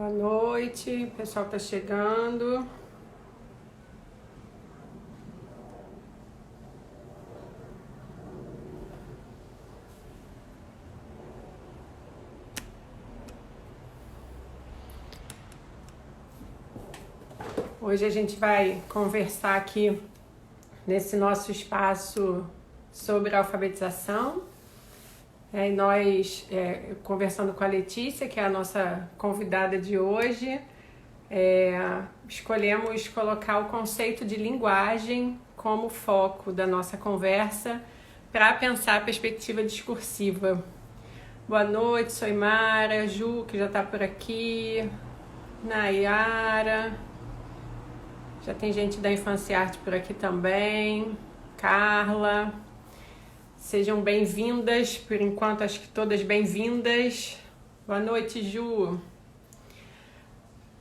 Boa noite, o pessoal está chegando. Hoje a gente vai conversar aqui nesse nosso espaço sobre alfabetização. E nós, conversando com a Letícia, que é a nossa convidada de hoje, escolhemos colocar o conceito de linguagem como foco da nossa conversa para pensar a perspectiva discursiva. Boa noite, sou Mara, Ju, que já está por aqui, Nayara, já tem gente da Infância e Arte por aqui também, Carla. Sejam bem-vindas, por enquanto acho que todas bem-vindas. Boa noite, Ju.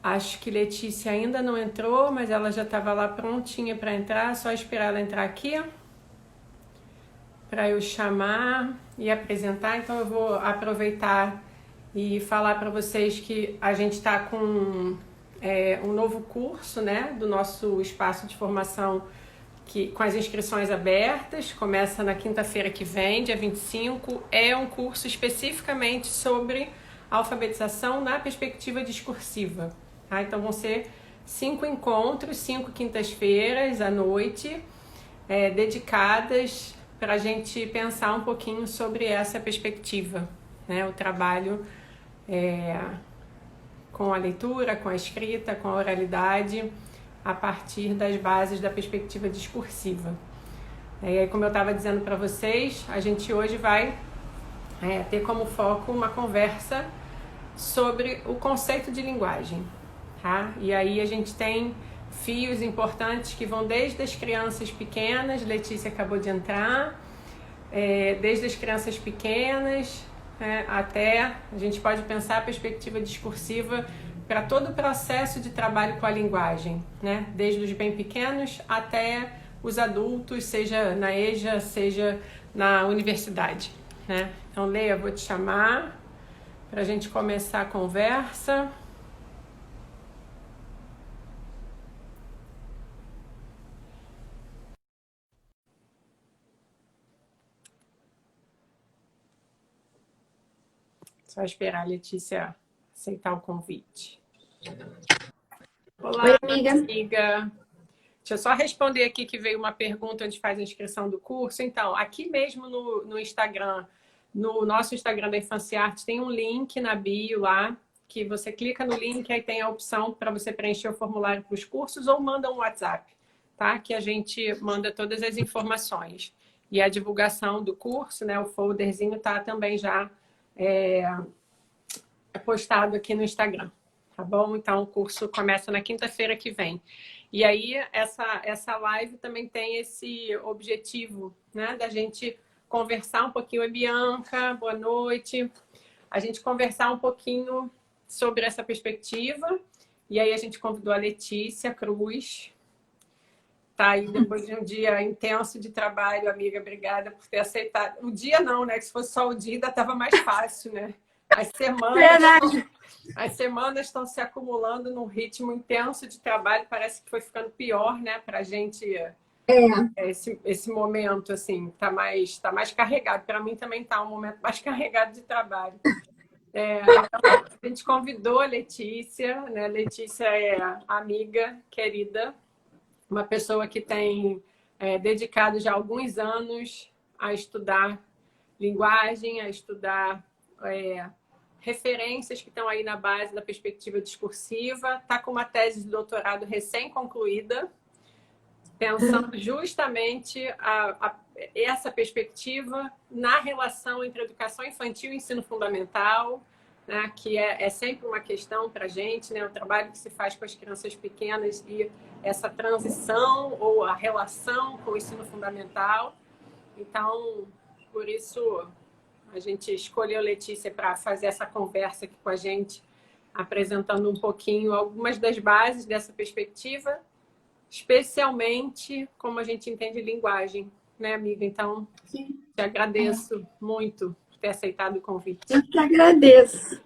Acho que Letícia ainda não entrou, mas ela já estava lá prontinha para entrar, só esperar ela entrar aqui para eu chamar e apresentar. Então eu vou aproveitar e falar para vocês que a gente está com um novo curso, né, do nosso espaço de formação com as inscrições abertas, começa na quinta-feira que vem, dia 25, é um curso especificamente sobre alfabetização na perspectiva discursiva. Tá? Então vão ser 5 encontros, 5 quintas-feiras à noite, dedicadas para a gente pensar um pouquinho sobre essa perspectiva, né? O trabalho com a leitura, com a escrita, com a oralidade, a partir das bases da perspectiva discursiva. E aí, como eu estava dizendo para vocês, a gente hoje vai ter como foco uma conversa sobre o conceito de linguagem. Tá? E aí a gente tem fios importantes que vão desde as crianças pequenas, Letícia acabou de entrar, desde as crianças pequenas até, a gente pode pensar a perspectiva discursiva para todo o processo de trabalho com a linguagem, né? Desde os bem pequenos até os adultos, seja na EJA, seja na universidade, né? Então, Leia, vou te chamar para a gente começar a conversa. Só esperar a Letícia aceitar o convite. Olá, oi, amiga. Deixa eu só responder aqui que veio uma pergunta onde faz a inscrição do curso. Então, aqui mesmo no Instagram, no nosso Instagram da Infância e Arte, tem um link na bio lá, que você clica no link, aí tem a opção para você preencher o formulário para os cursos ou manda um WhatsApp, tá? Que a gente manda todas as informações. E a divulgação do curso, né? O folderzinho tá também já postado aqui no Instagram, tá bom? Então, o curso começa na quinta-feira que vem. E aí, essa live também tem esse objetivo, né? Da gente conversar um pouquinho. Oi, Bianca, boa noite. A gente conversar um pouquinho sobre essa perspectiva. E aí, a gente convidou a Letícia Cruz. Tá aí depois de um dia intenso de trabalho, amiga. Obrigada por ter aceitado. O dia não, né? Que se fosse só o dia, ainda estava mais fácil, né? As semanas estão se acumulando num ritmo intenso de trabalho, parece que foi ficando pior, né, para a gente esse momento, assim, tá mais carregado. Para mim também tá um momento mais carregado de trabalho. Então, a gente convidou a Letícia, né? Letícia é amiga, querida, uma pessoa que tem dedicado já alguns anos a estudar linguagem, a estudar referências que estão aí na base da perspectiva discursiva, está com uma tese de doutorado recém-concluída, pensando justamente essa perspectiva na relação entre educação infantil e ensino fundamental, né, que é sempre uma questão para a gente, né, o trabalho que se faz com as crianças pequenas e essa transição ou a relação com o ensino fundamental. Então, por isso, a gente escolheu a Letícia para fazer essa conversa aqui com a gente, apresentando um pouquinho algumas das bases dessa perspectiva, especialmente como a gente entende linguagem, né, amiga? Então, te agradeço muito por ter aceitado o convite. Eu que agradeço.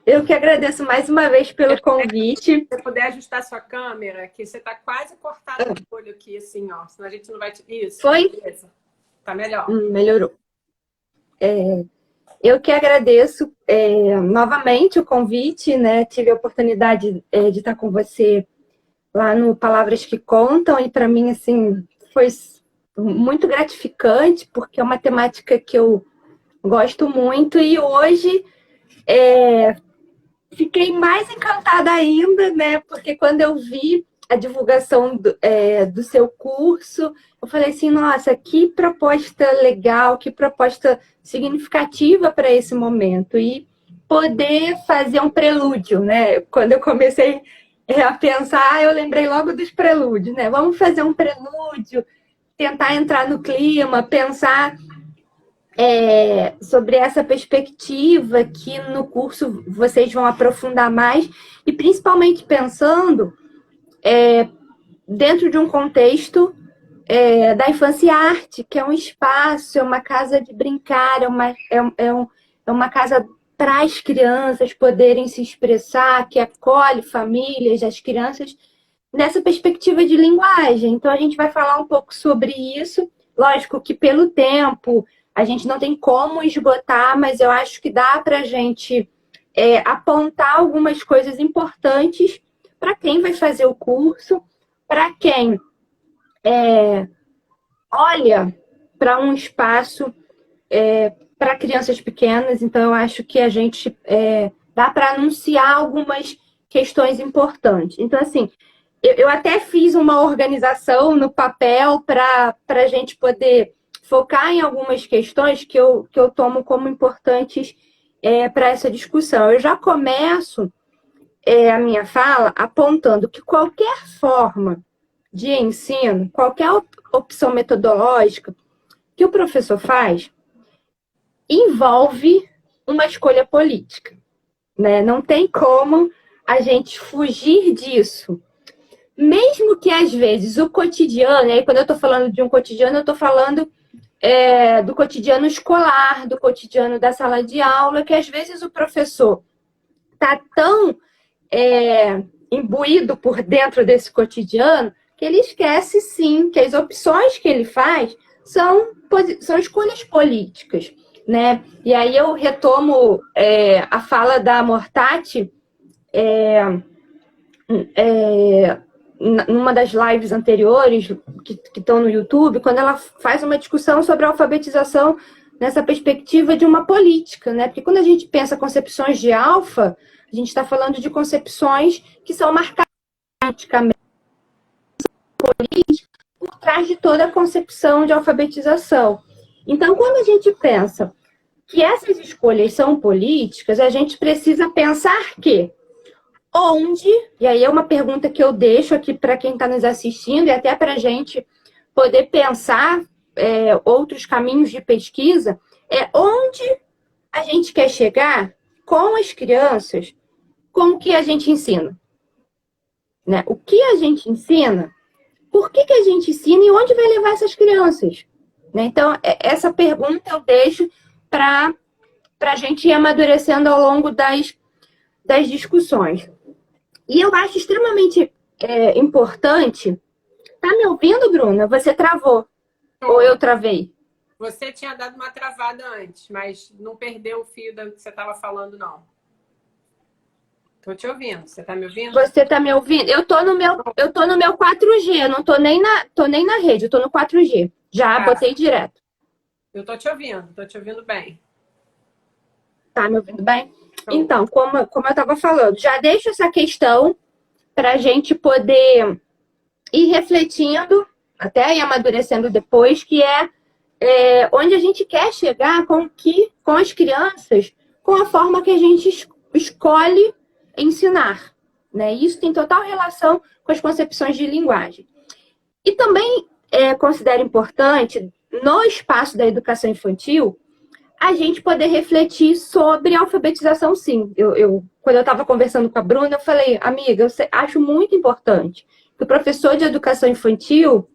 Eu que agradeço mais uma vez pelo convite. Se você puder ajustar sua câmera, que você está quase cortado no olho aqui, assim, ó. Senão a gente não vai... Isso, Foi? beleza. Tá melhor. Melhorou. Eu que agradeço novamente o convite, né? Tive a oportunidade de estar com você lá no Palavras que Contam, e para mim, assim, foi muito gratificante, porque é uma temática que eu gosto muito, e hoje fiquei mais encantada ainda, né? Porque quando eu vi a divulgação do seu curso, eu falei assim, nossa, que proposta legal, que proposta significativa para esse momento. E poder fazer um prelúdio, né? Quando eu comecei a pensar, eu lembrei logo dos prelúdios, né? Vamos fazer um prelúdio, tentar entrar no clima, pensar sobre essa perspectiva que no curso vocês vão aprofundar mais, e principalmente pensando dentro de um contexto da infância e arte, que é um espaço, é uma casa de brincar, é uma casa para as crianças poderem se expressar, que acolhe famílias, as crianças, nessa perspectiva de linguagem. Então, a gente vai falar um pouco sobre isso. Lógico que pelo tempo a gente não tem como esgotar, mas eu acho que dá para a gente apontar algumas coisas importantes para quem vai fazer o curso, para quem olha para um espaço para crianças pequenas. Então, eu acho que a gente dá para anunciar algumas questões importantes. Então, assim, eu até fiz uma organização no papel para a gente poder focar em algumas questões que eu tomo como importantes para essa discussão. Eu já começo a minha fala apontando que qualquer forma de ensino, qualquer opção metodológica que o professor faz, envolve uma escolha política, né? Não tem como a gente fugir disso. Mesmo que, às vezes, o cotidiano, e aí quando eu estou falando de um cotidiano, eu estou falando do cotidiano escolar, do cotidiano da sala de aula, que às vezes o professor está tão imbuído por dentro desse cotidiano que ele esquece, sim, que as opções que ele faz são escolhas políticas, né? E aí eu retomo a fala da Mortati numa das lives anteriores que estão no YouTube, quando ela faz uma discussão sobre a alfabetização nessa perspectiva de uma política, né? Porque quando a gente pensa concepções de alfa, a gente está falando de concepções que são marcadas politicamente por trás de toda a concepção de alfabetização. Então, quando a gente pensa que essas escolhas são políticas, a gente precisa pensar que onde, e aí é uma pergunta que eu deixo aqui para quem está nos assistindo e até para a gente poder pensar outros caminhos de pesquisa, onde a gente quer chegar com as crianças, com o que a gente ensina. Né? O que a gente ensina, por que a gente ensina e onde vai levar essas crianças? Né? Então, essa pergunta eu deixo para a gente ir amadurecendo ao longo das discussões. E eu acho extremamente importante. Tá me ouvindo, Bruna? Você travou. Ou eu travei? Você tinha dado uma travada antes, mas não perdeu o fio do que você estava falando, não. Tô te ouvindo. Você tá me ouvindo? Você tá me ouvindo? Eu tô no meu 4G, não tô nem na rede, eu tô no 4G. Já botei direto. Eu tô te ouvindo bem. Tá me ouvindo bem? Então, como eu estava falando, já deixo essa questão para a gente poder ir refletindo, até ir amadurecendo depois, que onde a gente quer chegar com as crianças, com a forma que a gente escolhe ensinar. Né? Isso tem total relação com as concepções de linguagem. E também considero importante, no espaço da educação infantil, a gente poder refletir sobre a alfabetização, sim. Quando eu estava conversando com a Bruna, eu falei, amiga, eu acho muito importante que o professor de educação infantil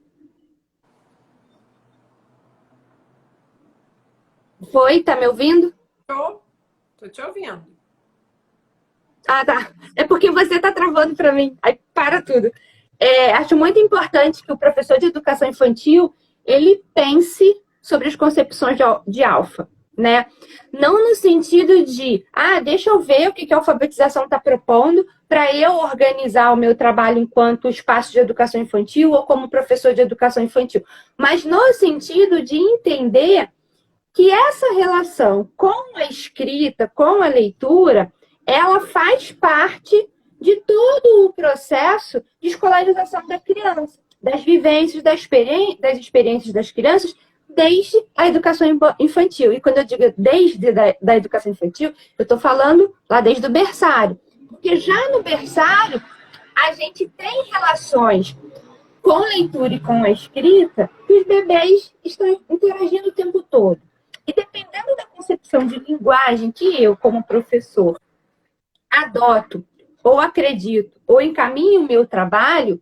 tá me ouvindo? Tô te ouvindo. Ah, tá. É porque você está travando para mim. Aí para tudo. Acho muito importante que o professor de educação infantil ele pense sobre as concepções de alfa, né? Não no sentido de, deixa eu ver o que a alfabetização está propondo para eu organizar o meu trabalho enquanto espaço de educação infantil ou como professor de educação infantil, mas no sentido de entender que essa relação com a escrita, com a leitura, ela faz parte de todo o processo de escolarização da criança, das vivências, das experiências das crianças, desde a educação infantil. E quando eu digo desde da educação infantil, eu estou falando lá desde o berçário. Porque já no berçário, a gente tem relações com a leitura e com a escrita que os bebês estão interagindo o tempo todo. E dependendo da concepção de linguagem que eu, como professor, adoto, ou acredito, ou encaminho o meu trabalho,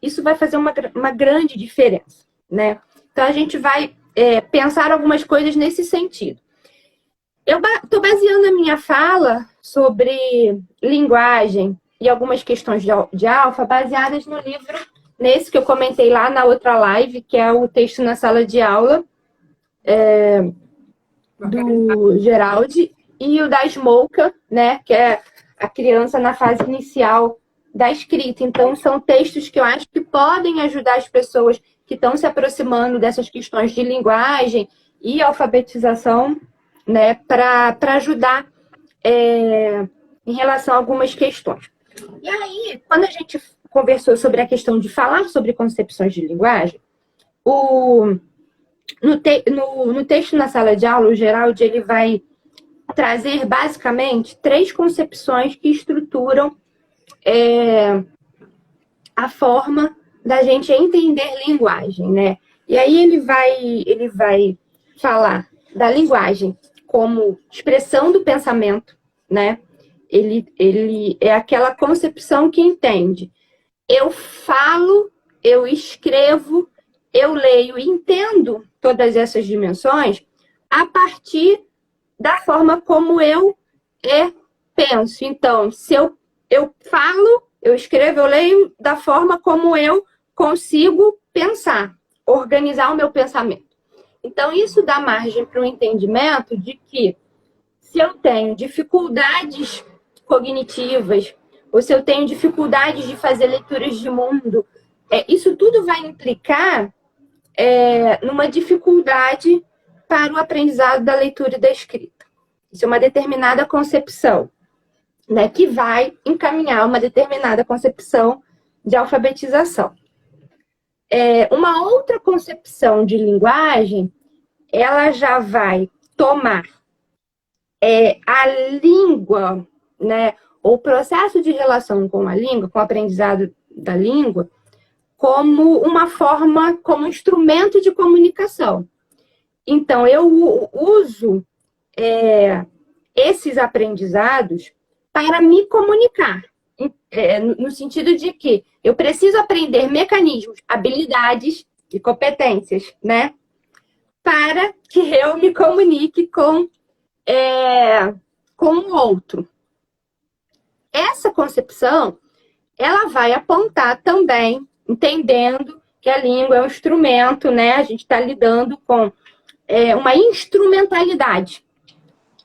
isso vai fazer uma grande diferença, né? Então, a gente vai pensar algumas coisas nesse sentido. Eu estou baseando a minha fala sobre linguagem e algumas questões de alfa baseadas no livro, nesse que eu comentei lá na outra live, que é o Texto na Sala de Aula, do Geraldi, e o da Smolka, né, que é a criança na fase inicial da escrita. Então, são textos que eu acho que podem ajudar as pessoas que estão se aproximando dessas questões de linguagem e alfabetização, né, para ajudar em relação a algumas questões. E aí, quando a gente conversou sobre a questão de falar sobre concepções de linguagem, no texto na sala de aula, o Geraldi ele vai trazer basicamente 3 concepções que estruturam a forma da gente entender linguagem, né? E aí ele vai falar da linguagem como expressão do pensamento, né? Ele é aquela concepção que entende. Eu falo, eu escrevo, eu leio e entendo todas essas dimensões a partir da forma como eu penso. Então, se eu falo, eu escrevo, eu leio da forma como eu consigo pensar, organizar o meu pensamento. Então, isso dá margem para o entendimento de que se eu tenho dificuldades cognitivas, ou se eu tenho dificuldades de fazer leituras de mundo, isso tudo vai implicar numa dificuldade para o aprendizado da leitura e da escrita. Isso é uma determinada concepção, né, que vai encaminhar uma determinada concepção de alfabetização. Uma outra concepção de linguagem, ela já vai tomar a língua, né, ou o processo de relação com a língua, com o aprendizado da língua, como uma forma, como instrumento de comunicação. Então, eu uso esses aprendizados para me comunicar, no sentido de que eu preciso aprender mecanismos, habilidades e competências, né, para que eu me comunique com o outro. Essa concepção, ela vai apontar também, entendendo que a língua é um instrumento, né? A gente está lidando com uma instrumentalidade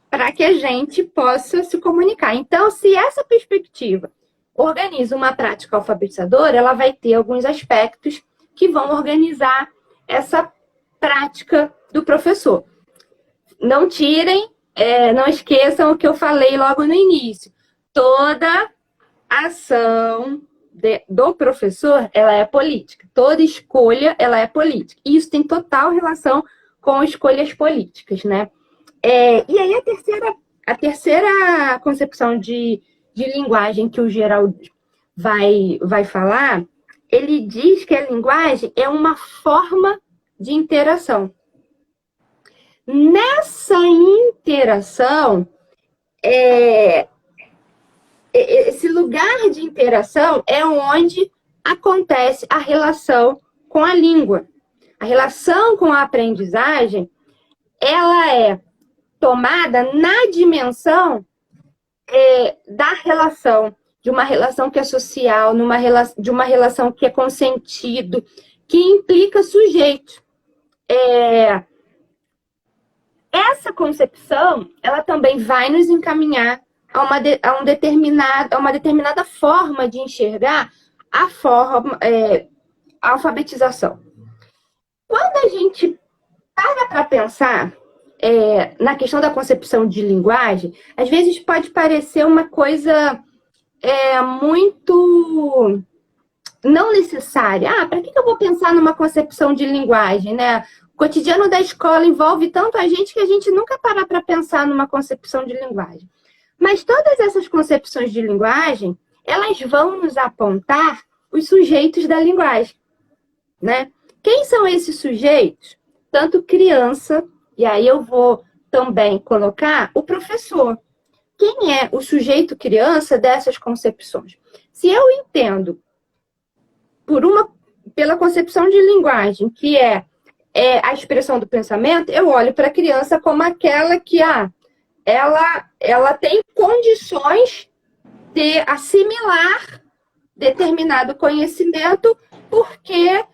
para que a gente possa se comunicar. Então, se essa perspectiva organiza uma prática alfabetizadora, ela vai ter alguns aspectos que vão organizar essa prática do professor. Não tirem, não esqueçam o que eu falei logo no início. Toda ação do professor, ela é política. Toda escolha, ela é política. E isso tem total relação com escolhas políticas, né? E aí a terceira concepção de linguagem que o Geraldo vai falar, ele diz que a linguagem é uma forma de interação. Nessa interação, esse lugar de interação é onde acontece a relação com a língua. A relação com a aprendizagem, ela é tomada na dimensão da relação, de uma relação que é social, de uma relação que é consentido, que implica sujeito. Essa concepção, ela também vai nos encaminhar a uma determinada forma de enxergar a alfabetização. Quando a gente para pensar na questão da concepção de linguagem, às vezes pode parecer uma coisa muito não necessária. Para que eu vou pensar numa concepção de linguagem, né? O cotidiano da escola envolve tanto a gente que a gente nunca para pensar numa concepção de linguagem. Mas todas essas concepções de linguagem, elas vão nos apontar os sujeitos da linguagem, né? Quem são esses sujeitos? Tanto criança, e aí eu vou também colocar o professor. Quem é o sujeito criança dessas concepções? Se eu entendo pela concepção de linguagem, que é a expressão do pensamento, eu olho para a criança como aquela que ela tem condições de assimilar determinado conhecimento, porque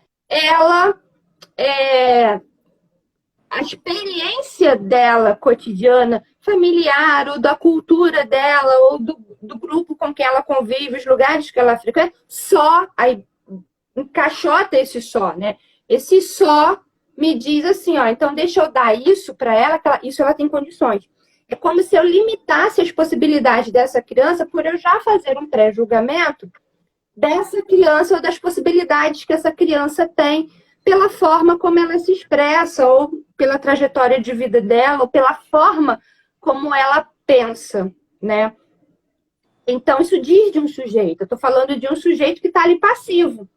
a experiência dela cotidiana, familiar, ou da cultura dela, ou do grupo com quem ela convive, os lugares que ela frequenta, aí encaixota esse só, né? Esse só me diz assim, então deixa eu dar isso para ela, isso ela tem condições. É como se eu limitasse as possibilidades dessa criança por eu já fazer um pré-julgamento dessa criança ou das possibilidades que essa criança tem pela forma como ela se expressa, ou pela trajetória de vida dela, ou pela forma como ela pensa, né? Então, isso diz de um sujeito. Eu estou falando de um sujeito que está ali passivo,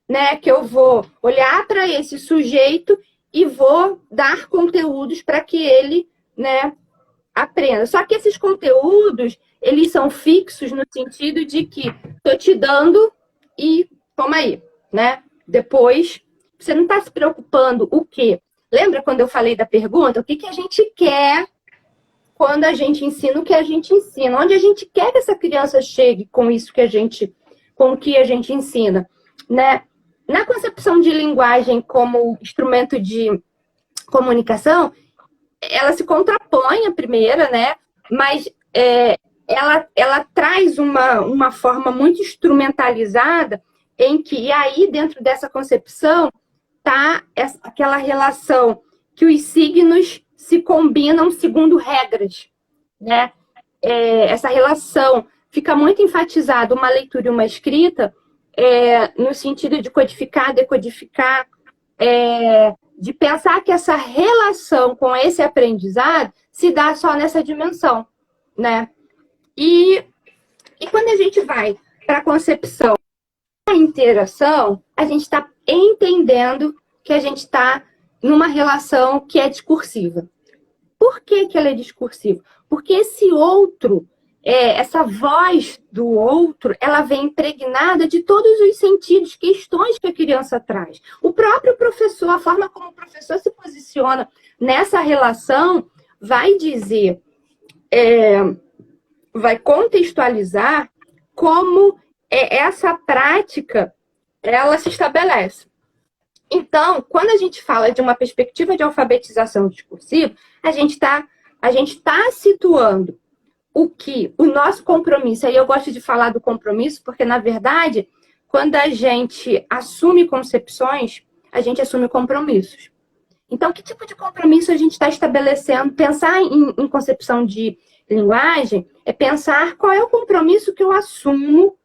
né? Que eu vou olhar para esse sujeito e vou dar conteúdos para que ele, né, aprenda. Só que esses conteúdos, eles são fixos no sentido de que estou te dando e toma aí, né? Depois, você não está se preocupando o quê? Lembra quando eu falei da pergunta? O que a gente quer quando a gente ensina o que a gente ensina? Onde a gente quer que essa criança chegue com isso com o que a gente ensina, né? Na concepção de linguagem como instrumento de comunicação, ela se contrapõe à primeira, né? Mas ela traz uma forma muito instrumentalizada em que, e aí, dentro dessa concepção, tá aquela relação que os signos se combinam segundo regras, né? Essa relação fica muito enfatizada, uma leitura e uma escrita, no sentido de codificar, decodificar, de pensar que essa relação com esse aprendizado se dá só nessa dimensão, né? E quando a gente vai para a concepção da interação, a gente está entendendo que a gente está numa relação que é discursiva. Por que ela é discursiva? Porque esse outro, essa voz do outro, ela vem impregnada de todos os sentidos, questões que a criança traz. O próprio professor, a forma como o professor se posiciona nessa relação, vai dizer, vai contextualizar como essa prática ela se estabelece. Então, quando a gente fala de uma perspectiva de alfabetização discursiva, a gente tá situando o nosso compromisso. Aí eu gosto de falar do compromisso, porque, na verdade, quando a gente assume concepções, a gente assume compromissos. Então, que tipo de compromisso a gente está estabelecendo? Pensar em concepção de linguagem é pensar qual é o compromisso que eu assumo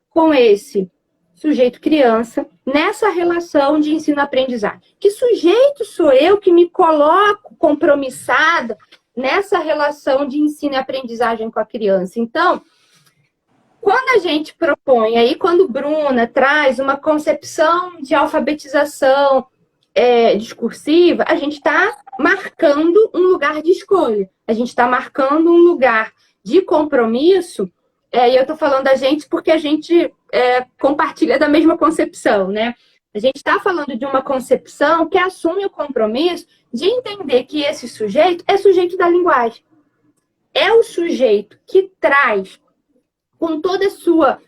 com esse sujeito criança nessa relação de ensino-aprendizagem. Que sujeito sou eu que me coloco compromissada nessa relação de ensino e aprendizagem com a criança? Então, quando a gente propõe, aí quando Bruna traz uma concepção de alfabetização discursiva, a gente está marcando um lugar de escolha, a gente está marcando um lugar de compromisso, e eu estou falando da gente porque a gente compartilha da mesma concepção, né? A gente está falando de uma concepção que assume o compromisso de entender que esse sujeito é sujeito da linguagem. é o sujeito que traz, com toda a sua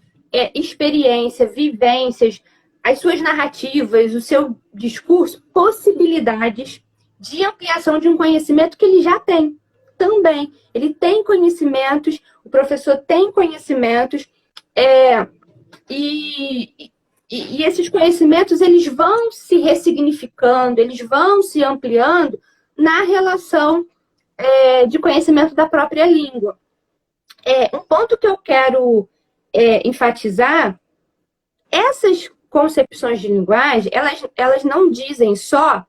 experiência, vivências, as suas narrativas, o seu discurso, possibilidades de ampliação de um conhecimento que ele já tem também. Ele tem conhecimentos, o professor tem conhecimentos, e esses conhecimentos eles vão se ressignificando, eles vão se ampliando na relação de conhecimento da própria língua. Um ponto que eu quero enfatizar, essas concepções de linguagem, elas não dizem só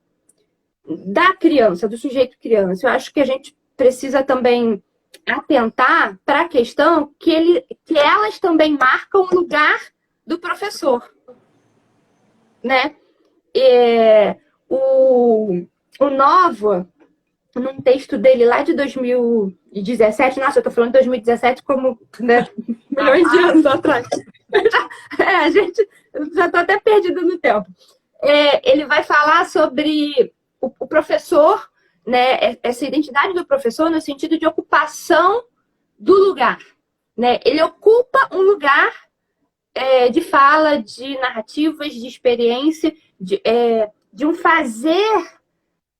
da criança, do sujeito criança. Eu acho que a gente precisa também atentar para a questão que elas também marcam o lugar do professor, né? O Nova, num texto dele lá de 2017, nossa, eu estou falando de 2017 como, né, milhões de anos atrás. A gente já está até perdido no tempo. Ele vai falar sobre o professor, né, essa identidade do professor no sentido de ocupação do lugar, né? Ele ocupa um lugar de fala, de narrativas, de experiência, de um fazer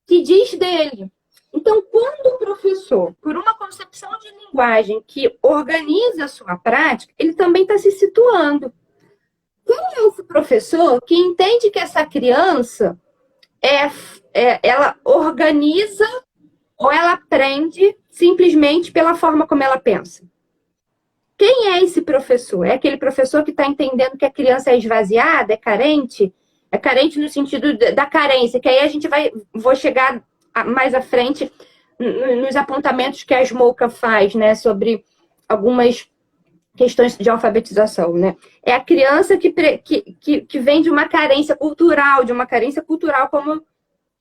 que diz dele. Então, quando o professor, por uma concepção de linguagem que organiza a sua prática, ele também está se situando. Quem é esse professor que entende que essa criança ela organiza ou ela aprende simplesmente pela forma como ela pensa? Quem é esse professor? É aquele professor que está entendendo que a criança é esvaziada, é carente? É carente no sentido da carência, que aí vou chegar mais à frente nos apontamentos que a Smolka faz, né, sobre algumas questões de alfabetização, né? É a criança que vem de uma carência cultural, como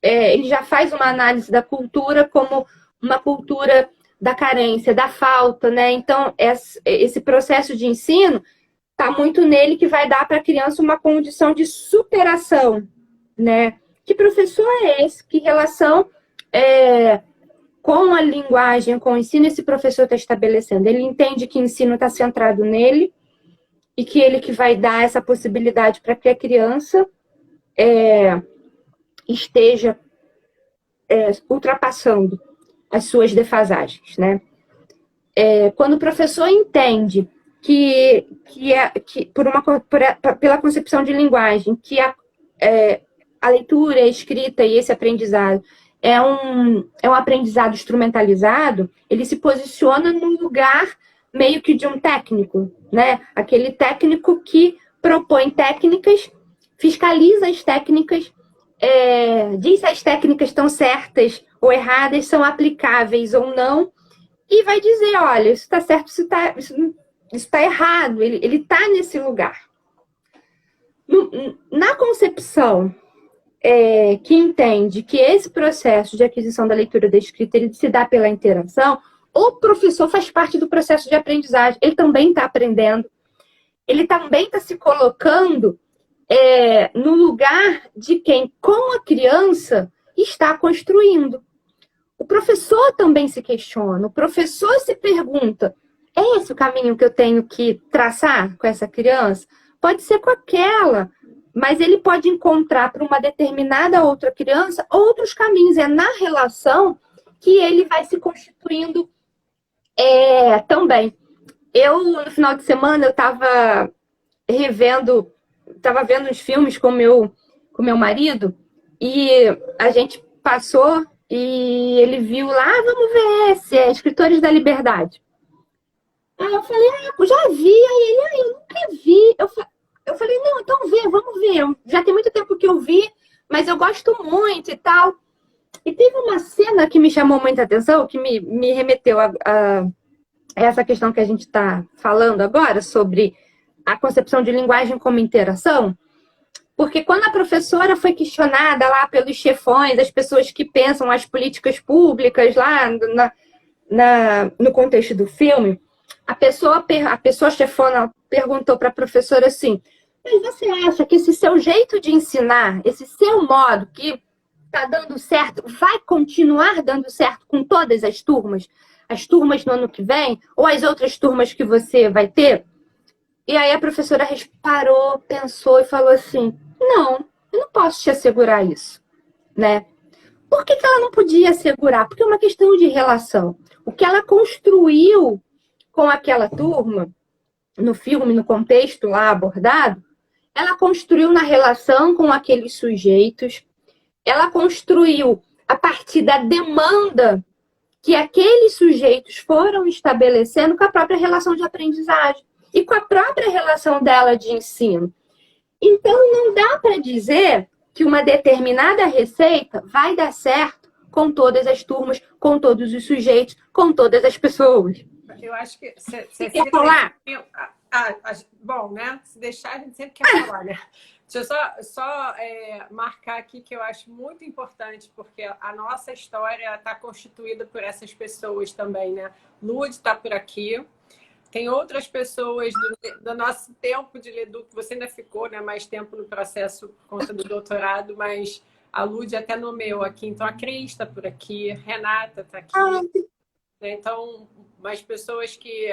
ele já faz uma análise da cultura como uma cultura da carência, da falta, né? Então, esse processo de ensino está muito nele, que vai dar para a criança uma condição de superação, né? Que professor é esse? Que relação com a linguagem, com o ensino, esse professor está estabelecendo? Ele entende que o ensino está centrado nele e que ele que vai dar essa possibilidade para que a criança esteja ultrapassando as suas defasagens, né? Quando o professor entende pela concepção de linguagem, que a leitura, a escrita e esse aprendizado é um aprendizado instrumentalizado, ele se posiciona no lugar meio que de um técnico, né? Aquele técnico que propõe técnicas, fiscaliza as técnicas, diz se as técnicas estão certas ou erradas, são aplicáveis ou não, e vai dizer, olha, isso está certo, isso está errado, ele está nesse lugar. Na concepção que entende que esse processo de aquisição da leitura da escrita ele se dá pela interação, o professor faz parte do processo de aprendizagem, ele também está aprendendo, ele também está se colocando no lugar de quem, com a criança, está construindo. O professor também se questiona, o professor se pergunta, é esse o caminho que eu tenho que traçar com essa criança? Pode ser com aquela, mas ele pode encontrar para uma determinada outra criança outros caminhos. É na relação que ele vai se constituindo também. No final de semana, eu estava vendo uns filmes com meu marido, e a gente passou e ele viu lá, vamos ver esse, Escritores da Liberdade. Aí eu falei, eu já vi, aí ele, eu nunca vi. Eu falei, não, então vamos ver. Já tem muito tempo que eu vi, mas eu gosto muito e tal. E teve uma cena que me chamou muita atenção, que me remeteu a essa questão que a gente está falando agora, sobre a concepção de linguagem como interação. Porque quando a professora foi questionada lá pelos chefões, as pessoas que pensam as políticas públicas lá no contexto do filme, a pessoa chefona perguntou para a professora assim, mas você acha que esse seu jeito de ensinar, esse seu modo que está dando certo, vai continuar dando certo com todas as turmas? as turmas no ano que vem? Ou as outras turmas que você vai ter? E aí a professora parou, pensou e falou assim, não, eu não posso te assegurar isso, né? Por que ela não podia assegurar? Porque é uma questão de relação. O que ela construiu com aquela turma, no filme, no contexto lá abordado, ela construiu na relação com aqueles sujeitos, ela construiu a partir da demanda que aqueles sujeitos foram estabelecendo com a própria relação de aprendizagem e com a própria relação dela de ensino. Então, não dá para dizer que uma determinada receita vai dar certo com todas as turmas, com todos os sujeitos, com todas as pessoas. Eu acho que... Você quer falar? Bom, né? Se deixar, a gente sempre quer falar, né? Deixa eu só marcar aqui que eu acho muito importante, porque a nossa história está constituída por essas pessoas também, né? Lud está por aqui. Tem outras pessoas do nosso tempo de Leduc, você ainda ficou, né, mais tempo no processo por conta do doutorado, mas a Lud até nomeou aqui. Então, a Cris está por aqui, Renata está aqui. Então, mais pessoas que...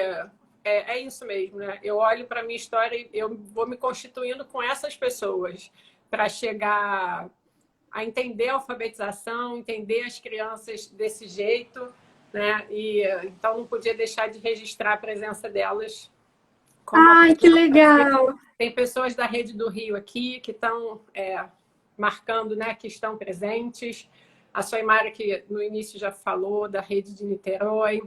É isso mesmo, né? Eu olho para a minha história e eu vou me constituindo com essas pessoas para chegar a entender a alfabetização, entender as crianças desse jeito, né? E então não podia deixar de registrar a presença delas. Ai, que legal! Tem pessoas da Rede do Rio aqui que estão marcando, né? Que estão presentes. A Soimara, que no início já falou, da Rede de Niterói.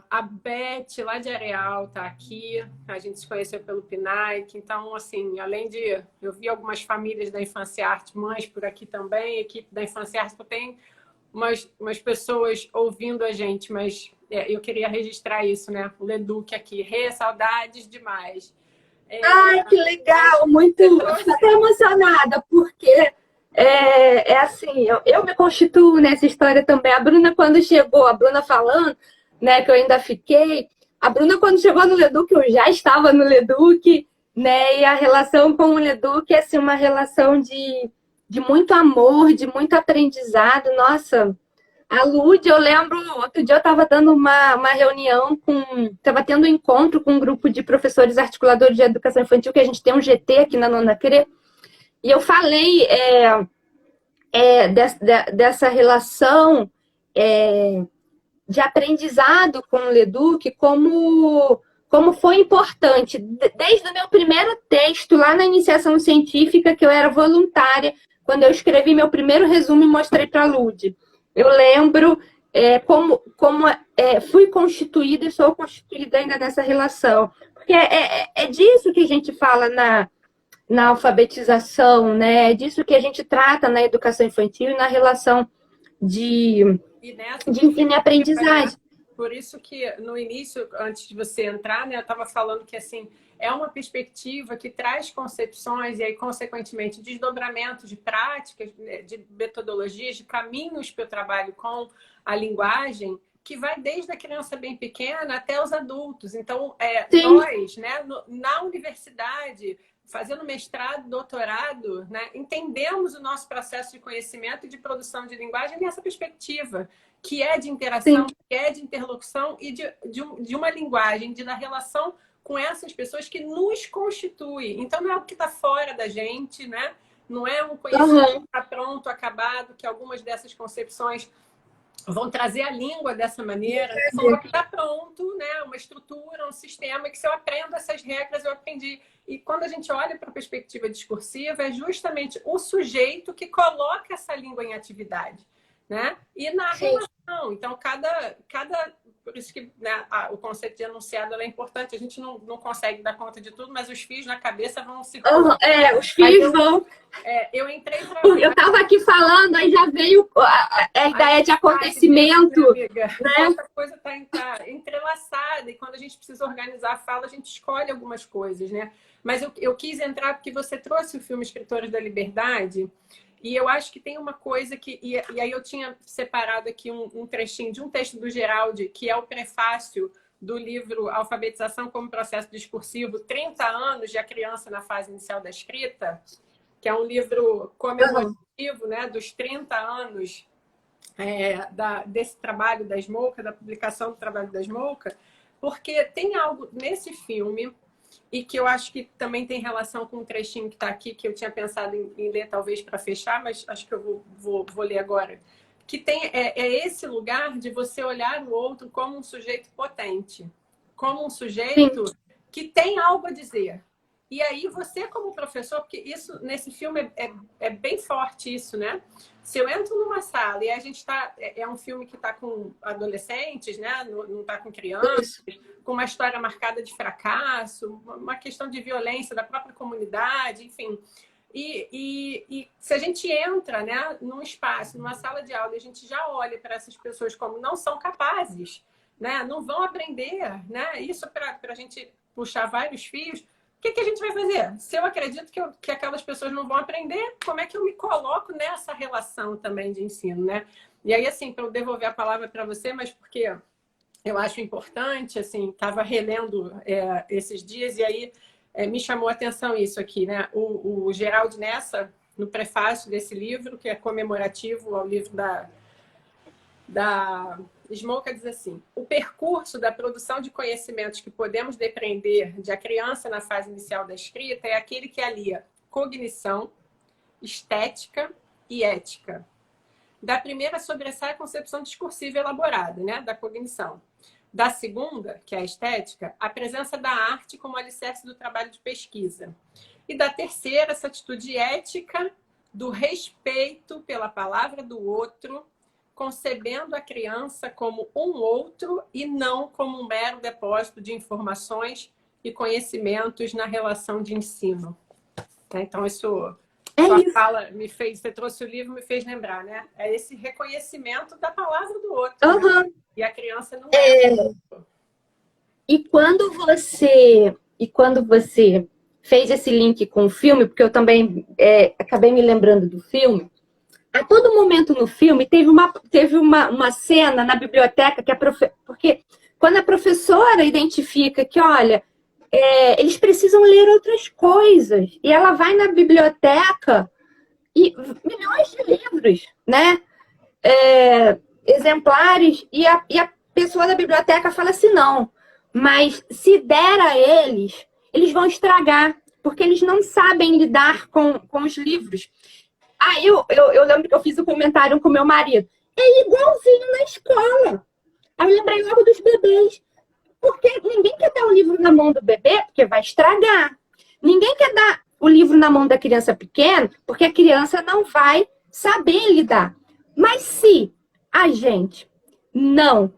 A Beth, lá de Areal, está aqui. A gente se conheceu pelo PNAEC. Então, assim, além de... Eu vi algumas famílias da Infância Arte, mães por aqui também, equipe da Infância Arte, tem umas pessoas ouvindo a gente, mas eu queria registrar isso, né? O Leduc aqui. Saudades demais. Ai, que legal! Muito... Estou até emocionada, porque... assim, eu me constituo nessa história também. A Bruna, quando chegou, a Bruna falando, né, que eu ainda fiquei, a Bruna, quando chegou no Leduc, eu já estava no Leduc, né, e a relação com o Leduc é assim, uma relação de muito amor, de muito aprendizado. Nossa, a Lud, eu lembro, outro dia eu estava dando uma reunião estava tendo um encontro com um grupo de professores articuladores de educação infantil, que a gente tem um GT aqui na Nona CRE, e eu falei dessa relação de aprendizado com o Leduc, como foi importante. Desde o meu primeiro texto, lá na iniciação científica, que eu era voluntária, quando eu escrevi meu primeiro resumo e mostrei para a Lud. Eu lembro como fui constituída e sou constituída ainda nessa relação. Porque é disso que a gente fala na alfabetização, né? É disso que a gente trata na educação infantil e na relação de ensino e aprendizagem. Por isso que no início, antes de você entrar, né, eu estava falando que assim, é uma perspectiva que traz concepções e aí, consequentemente, desdobramento de práticas, de metodologias, de caminhos para o trabalho com a linguagem, que vai desde a criança bem pequena até os adultos. Então, nós, né, na universidade, fazendo mestrado, doutorado, né, entendemos o nosso processo de conhecimento e de produção de linguagem nessa perspectiva, que é de interação, que é de interlocução e de uma linguagem, da relação com essas pessoas que nos constitui. Então, não é o que está fora da gente, né? Não é um conhecimento que está pronto, acabado, que algumas dessas concepções vão trazer a língua dessa maneira. É que está pronto, né? Uma estrutura, um sistema que se eu aprendo essas regras, eu aprendi. E quando a gente olha para a perspectiva discursiva, é justamente o sujeito que coloca essa língua em atividade, né? E na relação. Então, por isso que, né, o conceito de enunciado é importante. A gente não consegue dar conta de tudo, mas os fios na cabeça vão se... os fios vão... eu entrei para... Eu estava aqui falando, aí já veio a ideia de acontecimento. Né? Essa coisa está entrelaçada, e quando a gente precisa organizar a fala, a gente escolhe algumas coisas, né? Mas eu quis entrar porque você trouxe o filme Escritores da Liberdade, e eu acho que tem uma coisa que... E aí eu tinha separado aqui um trechinho de um texto do Geraldi, que é o prefácio do livro Alfabetização como Processo Discursivo, 30 anos de A Criança na Fase Inicial da Escrita, que é um livro comemorativo, né, dos 30 anos desse trabalho da Smolca, da publicação do trabalho da Smolca, porque tem algo nesse filme, e que eu acho que também tem relação com um trechinho que está aqui, que eu tinha pensado em ler talvez para fechar, mas acho que eu vou ler agora, que tem esse lugar de você olhar o outro como um sujeito potente, como um sujeito que tem algo a dizer. E aí você como professor, porque isso nesse filme é bem forte isso, né? Se eu entro numa sala e a gente está... É um filme que está com adolescentes, né? Não está com crianças, com uma história marcada de fracasso, uma questão de violência da própria comunidade, enfim. E se a gente entra, né, num espaço, numa sala de aula, e a gente já olha para essas pessoas como não são capazes, né? Não vão aprender, né? Isso para a gente puxar vários fios. O que a gente vai fazer? Se eu acredito que aquelas pessoas não vão aprender, como é que eu me coloco nessa relação também de ensino, né? E aí, assim, para eu devolver a palavra para você, mas porque eu acho importante, assim, estava relendo esses dias e aí me chamou a atenção isso aqui, né? O Gerald Nessa, no prefácio desse livro, que é comemorativo ao livro da Smolca, diz assim: o percurso da produção de conhecimentos que podemos depreender de a criança na fase inicial da escrita é aquele que alia cognição, estética e ética. Da primeira sobressai a concepção discursiva elaborada, né, da cognição. Da segunda, que é a estética, a presença da arte como alicerce do trabalho de pesquisa. E da terceira, essa atitude ética do respeito pela palavra do outro, concebendo a criança como um outro e não como um mero depósito de informações e conhecimentos na relação de ensino. Então, isso... Sua fala me fez, você trouxe o livro, me fez lembrar, né? É esse reconhecimento da palavra do outro. Uhum. Né? E a criança não é. E quando você fez esse link com o filme, porque eu também acabei me lembrando do filme, a todo momento no filme teve uma cena na biblioteca que porque quando a professora identifica que, olha, eles precisam ler outras coisas. E ela vai na biblioteca e milhões de livros, né? Exemplares. E a pessoa da biblioteca fala assim, não. Mas se der a eles, eles vão estragar. Porque eles não sabem lidar com os livros. Aí eu lembro que eu fiz um comentário com meu marido. É igualzinho na escola. Aí eu lembrei logo dos bebês. Porque ninguém quer dar o livro na mão do bebê, porque vai estragar. Ninguém quer dar o livro na mão da criança pequena, porque a criança não vai saber lidar. Mas se a gente não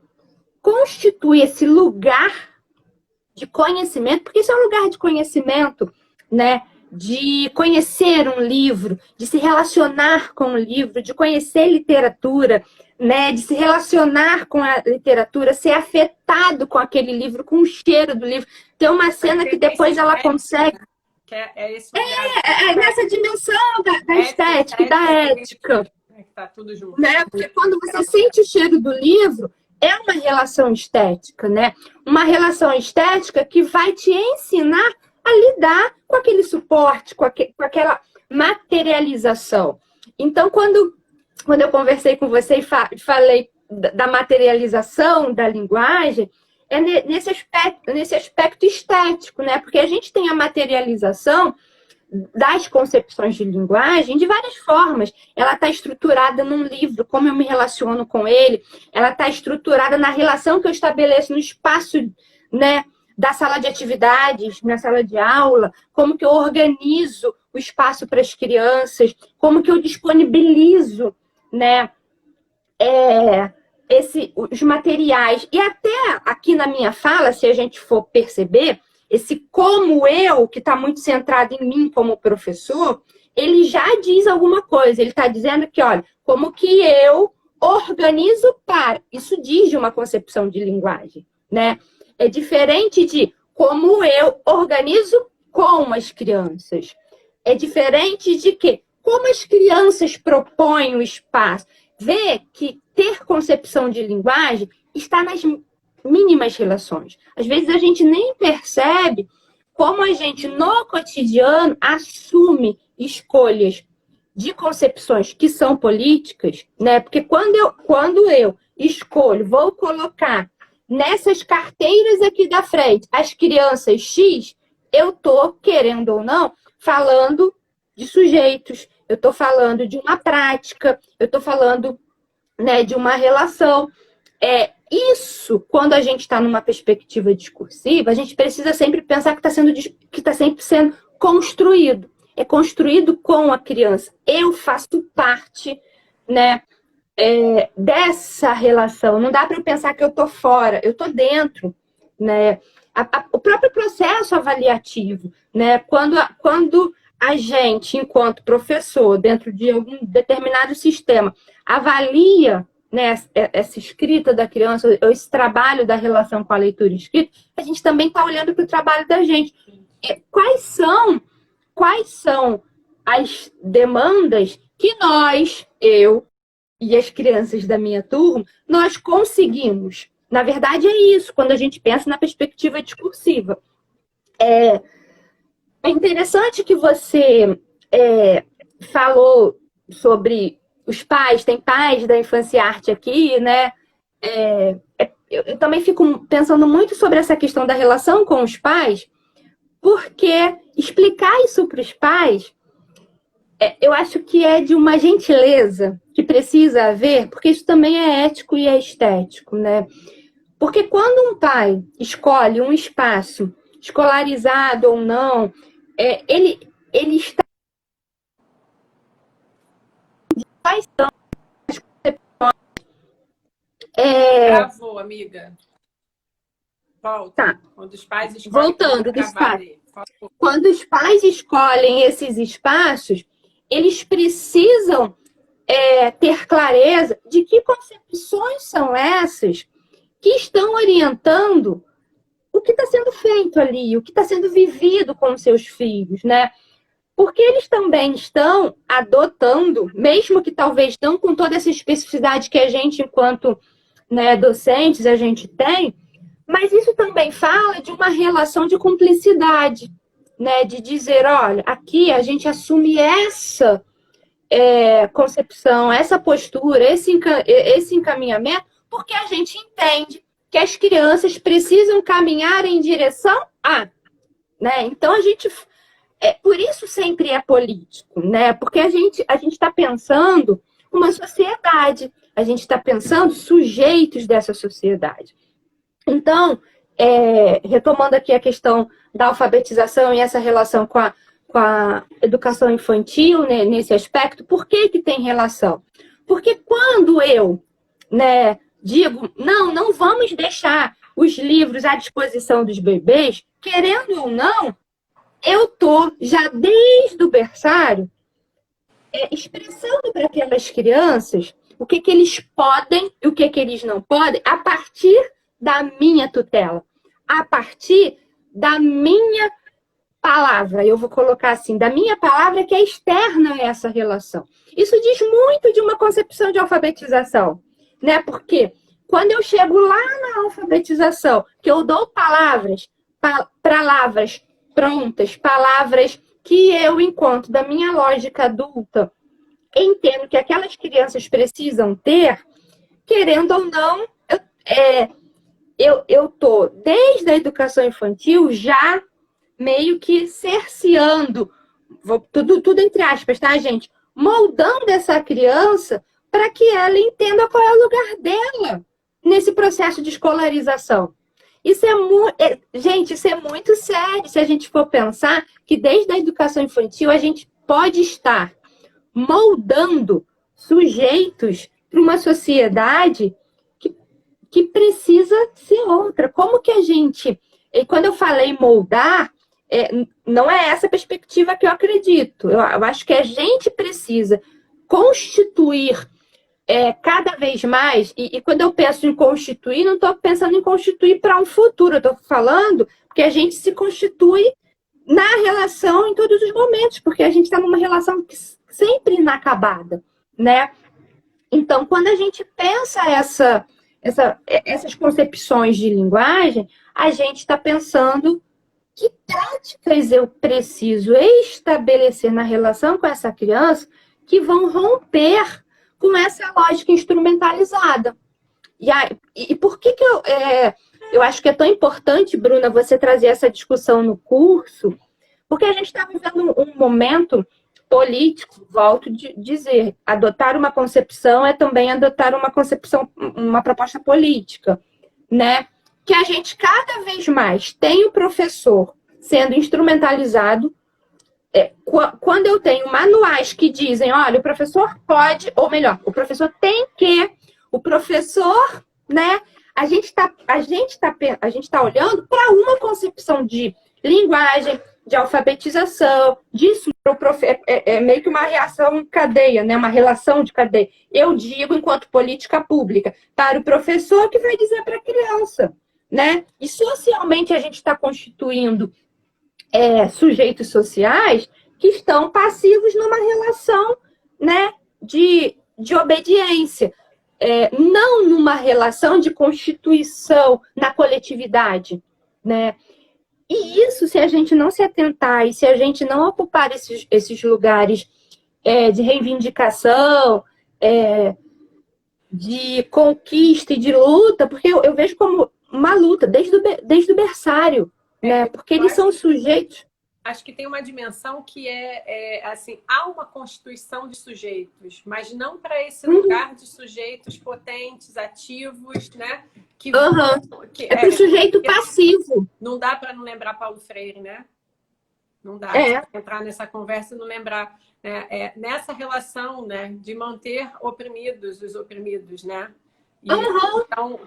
constitui esse lugar de conhecimento, porque isso é um lugar de conhecimento, né? De conhecer um livro, de se relacionar com o livro, de conhecer literatura, né, de se relacionar com a literatura, ser afetado com aquele livro, com o cheiro do livro. Tem uma cena que depois ela consegue... nessa dimensão da estética e da ética. Tá tudo junto. Né? Porque quando você sente o cheiro do livro, é uma relação estética, né? Uma relação estética que vai te ensinar a lidar com aquele suporte, com aquela materialização. Então, quando eu conversei com você e falei da materialização da linguagem, é nesse aspecto estético, né? Porque a gente tem a materialização das concepções de linguagem de várias formas. Ela está estruturada num livro, como eu me relaciono com ele, ela está estruturada na relação que eu estabeleço no espaço, né, da sala de atividades, na sala de aula, como que eu organizo o espaço para as crianças, como que eu disponibilizo, né, os materiais. E até aqui na minha fala, se a gente for perceber, esse como eu, que está muito centrado em mim como professor, ele já diz alguma coisa. Ele está dizendo que, olha, como que eu organizo para... Isso diz de uma concepção de linguagem, né? É diferente de como eu organizo com as crianças. É diferente de que como as crianças propõem o espaço. Vê que ter concepção de linguagem está nas mínimas relações. Às vezes a gente nem percebe como a gente, no cotidiano, assume escolhas de concepções que são políticas, né? Porque quando eu escolho, vou colocar nessas carteiras aqui da frente as crianças X, eu estou, querendo ou não, falando de sujeitos, eu estou falando de uma prática, eu estou falando, né, de uma relação. Isso, quando a gente está numa perspectiva discursiva, a gente precisa sempre pensar que está sempre sendo construído. É construído com a criança. Eu faço parte, né, dessa relação. Não dá para eu pensar que eu estou fora, eu estou dentro, né? O próprio processo avaliativo, né? Quando a gente, enquanto professor, dentro de algum determinado sistema, avalia, né, essa escrita da criança, esse trabalho da relação com a leitura escrita, a gente também está olhando para o trabalho da gente. Quais são as demandas que eu e as crianças da minha turma, nós conseguimos? Na verdade, é isso, quando a gente pensa na perspectiva discursiva. É interessante que você falou sobre os pais, tem pais da Infância e Arte aqui, né? Eu também fico pensando muito sobre essa questão da relação com os pais, porque explicar isso para os pais, eu acho que é de uma gentileza que precisa haver, porque isso também é ético e é estético, né? Porque quando um pai escolhe um espaço, escolarizado ou não, ele está... Quais são as Travou, amiga. Volta. Tá. Quando os pais escolhem... Voltando do espaço. Quando os pais escolhem esses espaços, eles precisam ter clareza de que concepções são essas que estão orientando o que está sendo feito ali, o que está sendo vivido com os seus filhos, né? Porque eles também estão adotando, mesmo que talvez não com toda essa especificidade que a gente, enquanto, né, docentes, a gente tem, mas isso também fala de uma relação de cumplicidade, né? De dizer, olha, aqui a gente assume essa concepção, essa postura, esse encaminhamento, porque a gente entende que as crianças precisam caminhar em direção a, né? Então a gente, por isso sempre é político, né? Porque a gente está pensando uma sociedade, a gente está pensando sujeitos dessa sociedade. Então, retomando aqui a questão da alfabetização e essa relação com a educação infantil, né, nesse aspecto, por que tem relação? Porque quando eu, né, digo, não vamos deixar os livros à disposição dos bebês, querendo ou não, eu estou já desde o berçário expressando para aquelas crianças o que eles podem e o que eles não podem a partir da minha tutela, a partir da minha palavra, eu vou colocar assim, da minha palavra que é externa a essa relação. Isso diz muito de uma concepção de alfabetização, né? Porque quando eu chego lá na alfabetização, que eu dou palavras prontas, palavras que eu, enquanto da minha lógica adulta, entendo que aquelas crianças precisam ter, querendo ou não, eu tô, desde a educação infantil, já meio que cerceando, tudo entre aspas, tá, gente? Moldando essa criança para que ela entenda qual é o lugar dela nesse processo de escolarização. Isso gente, isso é muito sério se a gente for pensar que desde a educação infantil a gente pode estar moldando sujeitos para uma sociedade que precisa ser outra. Como que a gente... E quando eu falei moldar, não é essa perspectiva que eu acredito. Eu acho que a gente precisa constituir cada vez mais, e quando eu penso em constituir, não estou pensando em constituir para um futuro, eu estou falando que a gente se constitui na relação em todos os momentos, porque a gente está numa relação sempre inacabada, né? Então, quando a gente pensa essas concepções de linguagem, a gente está pensando que práticas eu preciso estabelecer na relação com essa criança que vão romper com essa lógica instrumentalizada. E por que eu acho que é tão importante, Bruna, você trazer essa discussão no curso? Porque a gente está vivendo um momento político, volto a dizer, adotar uma concepção é também adotar uma concepção, uma proposta política, né? Que a gente cada vez mais tem o professor sendo instrumentalizado. Quando eu tenho manuais que dizem, olha, o professor pode, ou melhor, o professor tem que, o professor, né? A gente tá olhando para uma concepção de linguagem, de alfabetização, disso é meio que uma reação em cadeia, né? Uma relação de cadeia. Eu digo, enquanto política pública, para o professor que vai dizer para a criança, né? E socialmente a gente está constituindo sujeitos sociais que estão passivos numa relação, né, de obediência, não numa relação de constituição na coletividade, né? E isso, se a gente não se atentar e se a gente não ocupar esses lugares de reivindicação, de conquista e de luta, porque eu vejo como uma luta desde o berçário, né? Porque eles são sujeitos. Acho que tem uma dimensão que assim, há uma constituição de sujeitos, mas não para esse lugar de sujeitos potentes, ativos, né? É para o sujeito passivo. Não dá para não lembrar Paulo Freire, né? Não dá entrar nessa conversa e não lembrar, né? Nessa relação, né, de manter oprimidos os oprimidos, né? Então,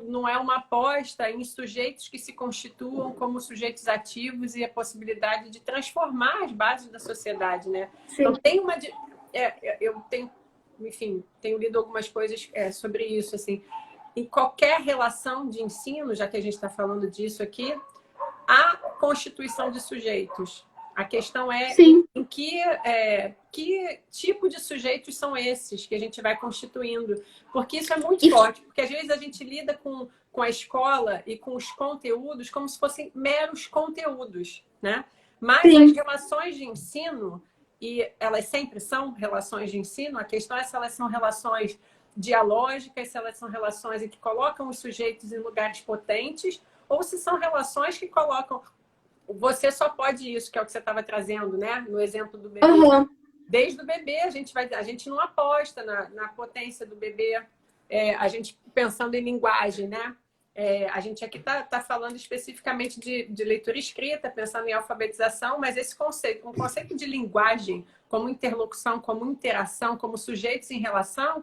não é uma aposta em sujeitos que se constituam como sujeitos ativos e a possibilidade de transformar as bases da sociedade, né? Sim. Então, eu tenho lido algumas coisas sobre isso, assim. Em qualquer relação de ensino, já que a gente está falando disso aqui, há constituição de sujeitos. A questão é Sim. em que tipo de sujeitos são esses que a gente vai constituindo. Porque isso é muito forte. Porque às vezes a gente lida com a escola e com os conteúdos como se fossem meros conteúdos, né? Mas as relações de ensino, e elas sempre são relações de ensino, a questão é se elas são relações dialógicas, se elas são relações em que colocam os sujeitos em lugares potentes, ou se são relações que colocam você só pode isso, que é o que você estava trazendo, né? No exemplo do bebê. Desde o bebê, a gente não aposta na potência do bebê. A gente pensando em linguagem, né? A gente aqui está falando especificamente de leitura escrita, pensando em alfabetização, mas esse conceito, um conceito de linguagem como interlocução, como interação, como sujeitos em relação,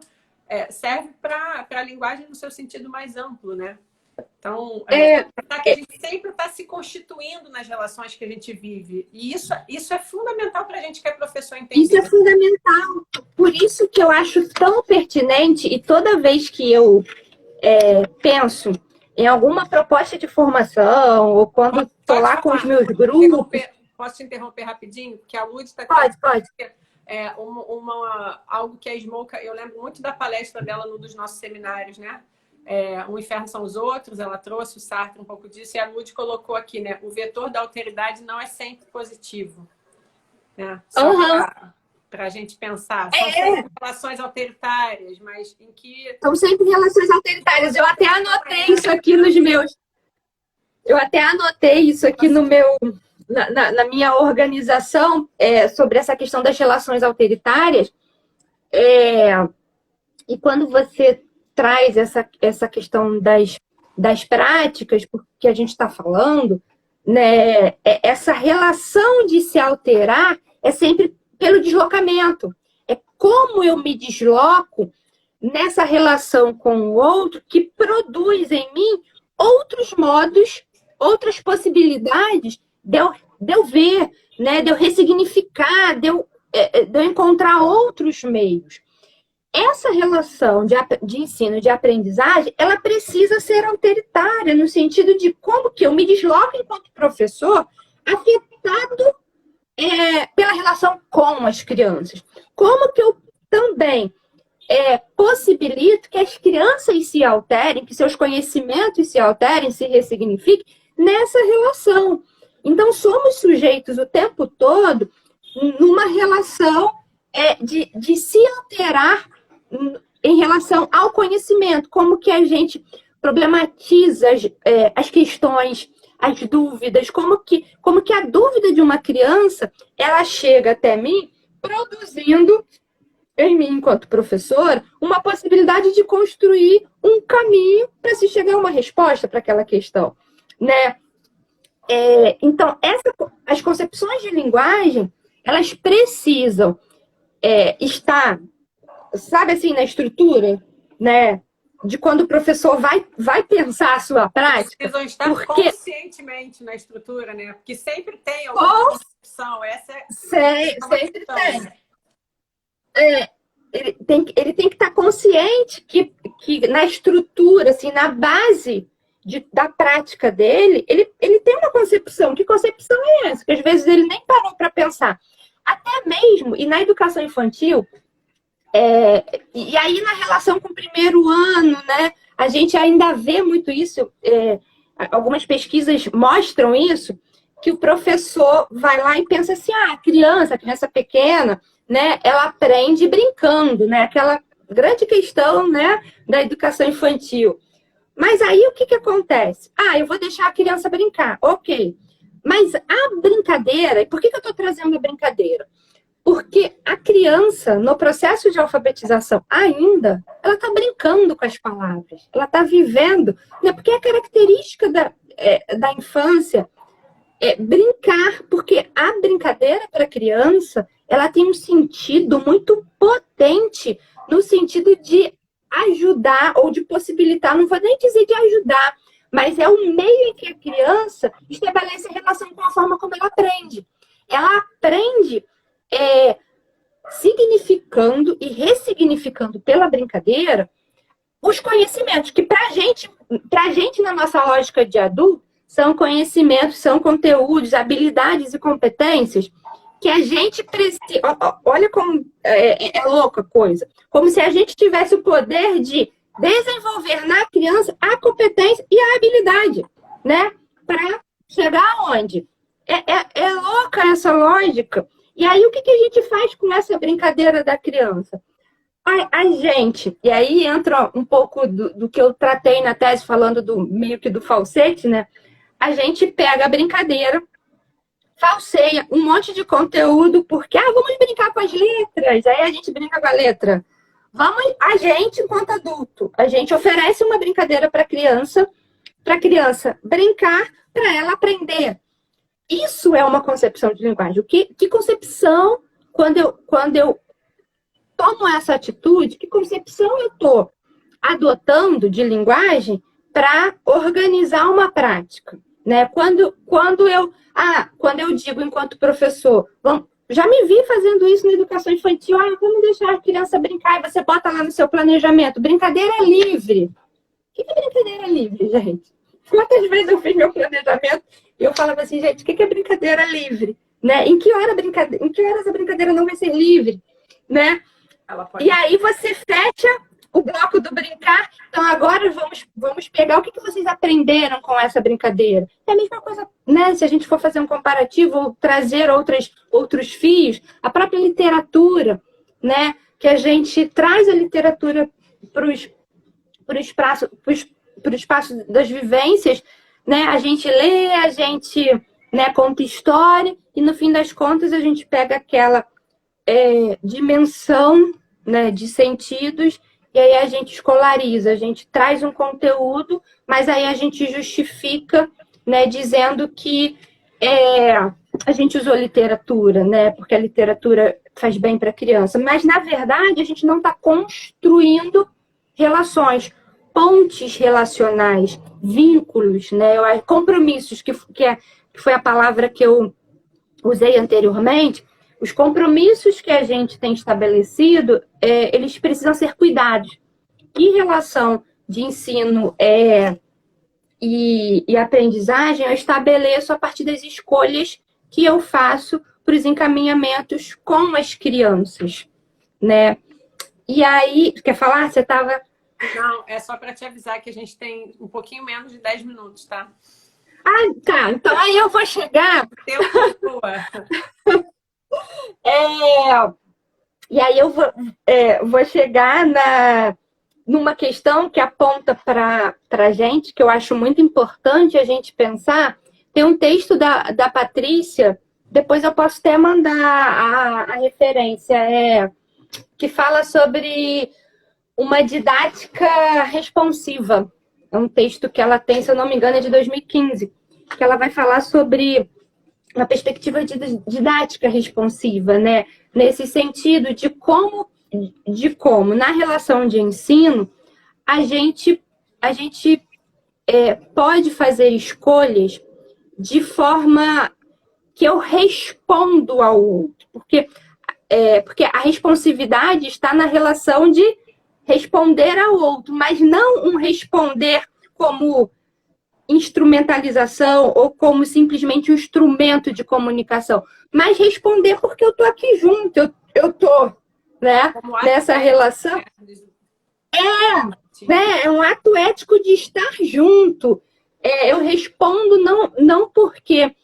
serve para a linguagem no seu sentido mais amplo, né? Então, a gente sempre está se constituindo nas relações que a gente vive. E isso é fundamental para a gente que é professor entender. Isso é fundamental. Por isso que eu acho tão pertinente, e toda vez que eu penso em alguma proposta de formação, ou quando estou lá com os meus grupos... Posso te interromper rapidinho? Porque a Lud está... Pode. Algo que a Smoka... Eu lembro muito da palestra dela num dos nossos seminários, né? O inferno são os outros, ela trouxe o Sartre um pouco disso, e a Lud colocou aqui, né? O vetor da alteridade não é sempre positivo. Né? Só para a gente pensar. São sempre relações autoritárias, mas em que... São sempre relações autoritárias. Eu até anotei isso aqui nos meus... Eu até anotei isso aqui no meu... Na minha organização, sobre essa questão das relações autoritárias. E quando você traz essa questão das práticas, porque a gente está falando, né, essa relação de se alterar é sempre pelo deslocamento. É como eu me desloco nessa relação com o outro que produz em mim outros modos, outras possibilidades de eu ver, né, de eu ressignificar, de eu encontrar outros meios. Essa relação de ensino, de aprendizagem, ela precisa ser autoritária, no sentido de como que eu me desloco enquanto professor, afetado pela relação com as crianças. Como que eu também possibilito que as crianças se alterem, que seus conhecimentos se alterem, se ressignifiquem nessa relação. Então, somos sujeitos o tempo todo numa relação de se alterar em relação ao conhecimento, como que a gente problematiza as questões, as dúvidas, como que a dúvida de uma criança, ela chega até mim produzindo em mim, enquanto professor, uma possibilidade de construir um caminho para se chegar a uma resposta para aquela questão, né? Então, as concepções de linguagem, elas precisam estar, sabe assim, na estrutura, né? De quando o professor vai pensar a sua prática. Precisam estar conscientemente na estrutura, né? Porque sempre tem alguma concepção. Sempre tem. Ele tem que estar consciente que na estrutura, assim, na base da prática dele, ele tem uma concepção. Que concepção é essa? Que às vezes ele nem parou para pensar. Até mesmo, e na educação infantil, e aí na relação com o primeiro ano, né? A gente ainda vê muito isso, algumas pesquisas mostram isso, que o professor vai lá e pensa assim, a criança pequena, né, ela aprende brincando, né? Aquela grande questão, né, da educação infantil. Mas aí o que acontece? Eu vou deixar a criança brincar, ok. Mas a brincadeira, e por que eu estou trazendo a brincadeira? Porque a criança, no processo de alfabetização ainda, ela está brincando com as palavras, ela está vivendo, né? Porque a característica da infância é brincar, porque a brincadeira para a criança, ela tem um sentido muito potente, no sentido de ajudar ou de possibilitar, não vou nem dizer de ajudar, mas é o meio em que a criança estabelece a relação com a forma como ela aprende. Ela aprende significando e ressignificando pela brincadeira os conhecimentos, que pra gente na nossa lógica de adulto, são conhecimentos, são conteúdos, habilidades e competências que a gente precisa. Olha como é louca a coisa. Como se a gente tivesse o poder de desenvolver na criança a competência e a habilidade, né? Para chegar aonde? É louca essa lógica. E aí, o que a gente faz com essa brincadeira da criança? A gente, e aí entra um pouco do que eu tratei na tese, falando meio que do falsete, né? A gente pega a brincadeira, falseia um monte de conteúdo, porque, vamos brincar com as letras, aí a gente brinca com a letra. A gente, enquanto adulto, a gente oferece uma brincadeira para a criança brincar, para ela aprender. Isso é uma concepção de linguagem. Que concepção, quando eu tomo essa atitude, que concepção eu estou adotando de linguagem para organizar uma prática? Né? Quando eu digo, enquanto professor, já me vi fazendo isso na educação infantil, vamos deixar a criança brincar, e você bota lá no seu planejamento, brincadeira livre. O que é brincadeira livre, gente? Quantas vezes eu fiz meu planejamento e eu falava assim, gente, o que é brincadeira livre? Né? Em que horas a brincadeira não vai ser livre? Né? E aí você fecha o bloco do brincar. Então agora vamos pegar o que vocês aprenderam com essa brincadeira. É a mesma coisa, né? Se a gente for fazer um comparativo ou trazer outros fios, a própria literatura, né? Que a gente traz a literatura para o espaço das vivências, né? A gente lê, a gente, né, conta história e no fim das contas a gente pega aquela dimensão, né, de sentidos e aí a gente escolariza, a gente traz um conteúdo, mas aí a gente justifica, né, dizendo que a gente usou literatura, né, porque a literatura faz bem para a criança, mas na verdade a gente não está construindo relações, pontes relacionais, vínculos, né, compromissos, que foi a palavra que eu usei anteriormente. Os compromissos que a gente tem estabelecido, eles precisam ser cuidados. Que relação de ensino e aprendizagem eu estabeleço a partir das escolhas que eu faço para os encaminhamentos com as crianças, né? E aí, quer falar? Você estava... Não, é só para te avisar que a gente tem um pouquinho menos de 10 minutos, tá? Tá. Então aí eu vou chegar... Tempo tua. E aí eu vou chegar numa questão que aponta para a gente, que eu acho muito importante a gente pensar. Tem um texto da Patrícia, depois eu posso até mandar a referência, que fala sobre uma didática responsiva. É um texto que ela tem, se eu não me engano, é de 2015, que ela vai falar sobre uma perspectiva de didática responsiva, né? Nesse sentido de como na relação de ensino a gente pode fazer escolhas de forma que eu respondo ao outro, porque a responsividade está na relação de responder ao outro, mas não um responder como instrumentalização ou como simplesmente um instrumento de comunicação, mas responder porque eu estou aqui junto, eu estou, né, nessa relação. É um ato ético de estar junto. Eu respondo não porque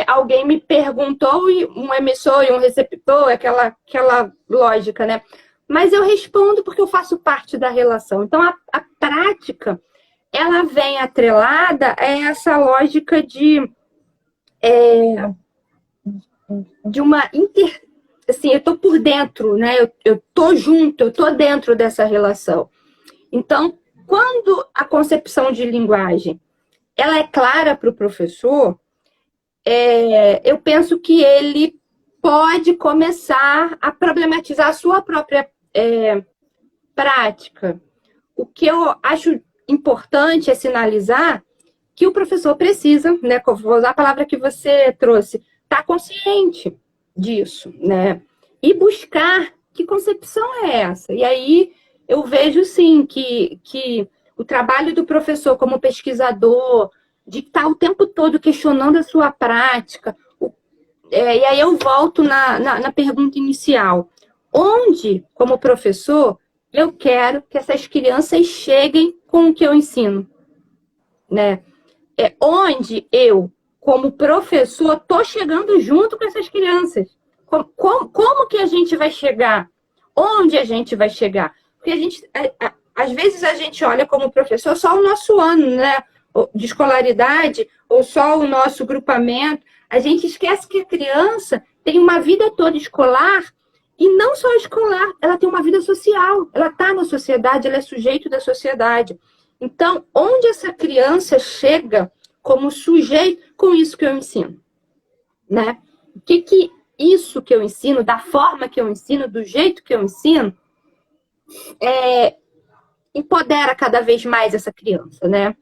alguém me perguntou, e um emissor e um receptor, aquela lógica, né? Mas eu respondo porque eu faço parte da relação. Então, a prática, ela vem atrelada a essa lógica de uma assim, eu estou por dentro, né? Eu estou junto, eu estou dentro dessa relação. Então, quando a concepção de linguagem ela é clara para o professor, eu penso que ele pode começar a problematizar a sua própria prática. O que eu acho importante é sinalizar que o professor precisa, né, vou usar a palavra que você trouxe, estar consciente disso, né? E buscar que concepção é essa. E aí eu vejo, sim, que o trabalho do professor como pesquisador, de estar o tempo todo questionando a sua prática. E aí eu volto na pergunta inicial. Onde, como professor, eu quero que essas crianças cheguem com o que eu ensino? Né? Onde eu, como professor, estou chegando junto com essas crianças. Como que a gente vai chegar? Onde a gente vai chegar? Porque às vezes a gente olha como professor só o nosso ano, né, de escolaridade, ou só o nosso grupamento. A gente esquece que a criança tem uma vida toda escolar, e não só escolar, ela tem uma vida social. Ela está na sociedade, ela é sujeito da sociedade. Então, onde essa criança chega como sujeito com isso que eu ensino? Né? O que isso que eu ensino, da forma que eu ensino, do jeito que eu ensino, empodera cada vez mais essa criança, né?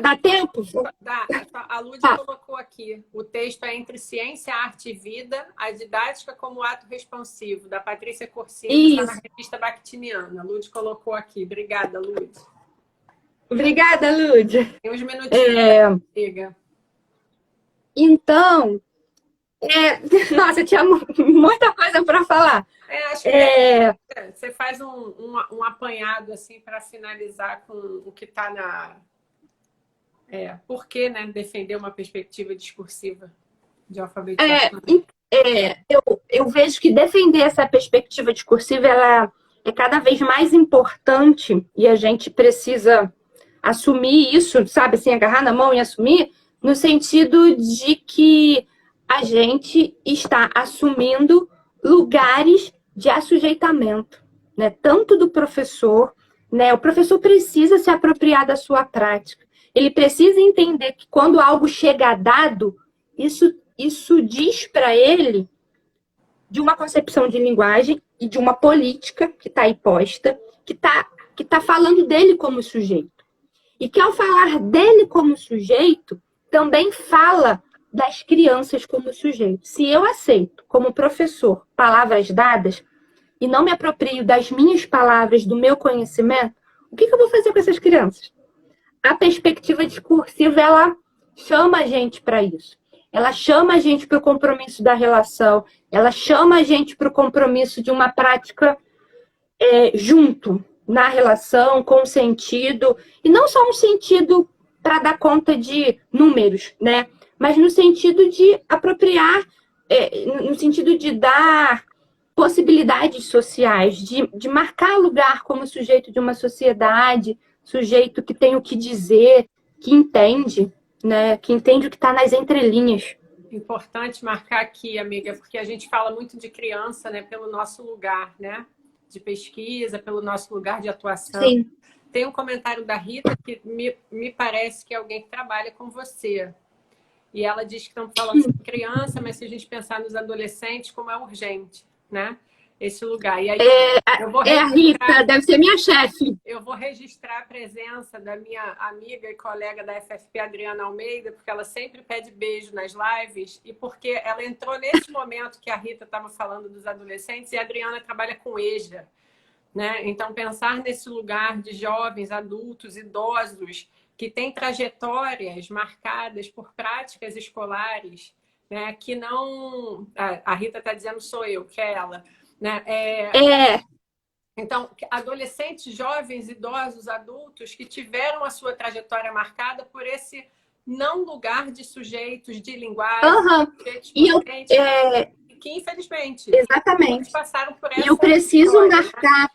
Dá tempo? Dá. A Lud colocou aqui. O texto é Entre Ciência, Arte e Vida, a didática como ato responsivo, da Patrícia Corsini, está na revista Bactiniana. A Lud colocou aqui. Obrigada, Lud. Obrigada, Lud. Tem uns minutinhos. Chega. Então, nossa, tinha muita coisa para falar. Acho que você faz um apanhado assim para finalizar com o que está na... por que, né, defender uma perspectiva discursiva de alfabetização? Eu vejo que defender essa perspectiva discursiva ela é cada vez mais importante, e a gente precisa assumir isso, sabe, assim, agarrar na mão e assumir, no sentido de que a gente está assumindo lugares de assujeitamento, né? Tanto do professor, né? O professor precisa se apropriar da sua prática. Ele precisa entender que quando algo chega dado, isso diz para ele de uma concepção de linguagem e de uma política que está aí posta, que tá falando dele como sujeito. E que ao falar dele como sujeito, também fala das crianças como sujeito. Se eu aceito, como professor, palavras dadas e não me aproprio das minhas palavras, do meu conhecimento, o que eu vou fazer com essas crianças? A perspectiva discursiva, ela chama a gente para isso. Ela chama a gente para o compromisso da relação, ela chama a gente para o compromisso de uma prática junto, na relação, com sentido, e não só um sentido para dar conta de números, né? Mas no sentido de apropriar, no sentido de dar possibilidades sociais, de marcar lugar como sujeito de uma sociedade, sujeito que tem o que dizer, que entende, né? Que entende o que está nas entrelinhas. Importante marcar aqui, amiga, porque a gente fala muito de criança, né, pelo nosso lugar, né, de pesquisa, pelo nosso lugar de atuação. Sim. Tem um comentário da Rita que me parece que é alguém que trabalha com você. E ela diz que estão falando sobre criança, mas se a gente pensar nos adolescentes, como é urgente, né? Esse lugar. E aí, eu vou a Rita, deve ser minha chefe. Eu vou registrar a presença da minha amiga e colega da FFP, Adriana Almeida, porque ela sempre pede beijo nas lives e porque ela entrou nesse momento que a Rita estava falando dos adolescentes e a Adriana trabalha com EJA, né? Então, pensar nesse lugar de jovens, adultos, idosos, que têm trajetórias marcadas por práticas escolares, né? Que não... A Rita está dizendo sou eu, que é ela. Né? Então, adolescentes, jovens, idosos, adultos que tiveram a sua trajetória marcada por esse não lugar de sujeitos, de linguagem, sujeitos que infelizmente exatamente passaram por essa e eu preciso história, marcar, né?